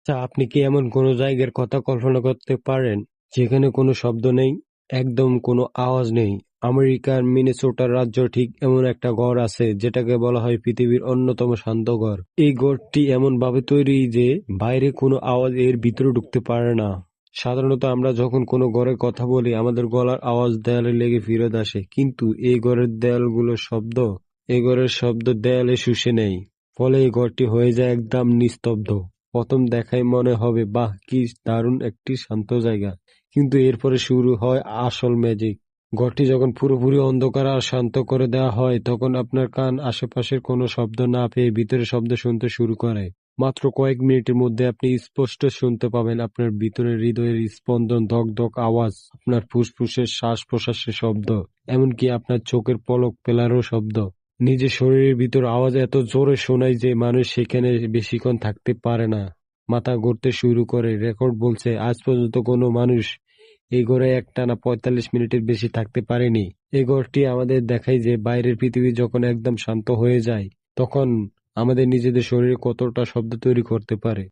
আচ্ছা, আপনি কি এমন কোনো জায়গার কথা কল্পনা করতে পারেন যেখানে কোনো শব্দ নেই, একদম কোনো আওয়াজ নেই? আমেরিকার মিনেসোটা রাজ্য ঠিক এমন একটা ঘর আছে যেটাকে বলা হয় পৃথিবীর অন্যতম শান্ত ঘর। এই ঘরটি এমন ভাবে তৈরি যে বাইরে কোনো আওয়াজ এর ভিতরে ঢুকতে পারে না। সাধারণত আমরা যখন কোনো ঘরের কথা বলি আমাদের গলার আওয়াজ দেয়ালে লেগে ফেরত আসে, কিন্তু এই ঘরের শব্দ দেয়ালে শুষে নেয়। ফলে এই ঘরটি হয়ে যায় একদম নিস্তব্ধ। প্রথম দেখায় মনে হবে, বাহ, কি দারুণ একটি শান্ত জায়গা। কিন্তু এরপরে শুরু হয় আসল ম্যাজিক। ঘরটি যখন পুরোপুরি অন্ধকার আর শান্ত করে দেওয়া হয়, তখন আপনার কান আশেপাশের কোনো শব্দ না পেয়ে ভিতরে শব্দ শুনতে শুরু করে। মাত্র কয়েক মিনিটের মধ্যে আপনি স্পষ্ট শুনতে পাবেন আপনার ভিতরের হৃদয়ের স্পন্দন, ধক ধক আওয়াজ, আপনার ফুসফুসের শ্বাস প্রশ্বাসের শব্দ, এমনকি আপনার চোখের পলক ফেলারও শব্দ। নিজের শরীরের ভিতর আওয়াজ এত জোরে শোনায় যে মানুষ সেখানে বেশিক্ষণ থাকতে পারে না, মাথা ঘুরতে শুরু করে। রেকর্ড বলছে আজ পর্যন্ত কোনো মানুষ এই ঘরে একটানা ৪৫ মিনিটের বেশি থাকতে পারেনি। এই ঘরটি আমাদের দেখায় যে বাইরের পৃথিবী যখন একদম শান্ত হয়ে যায়, তখন আমাদের নিজেদের শরীরে কতটা শব্দ তৈরি করতে পারে।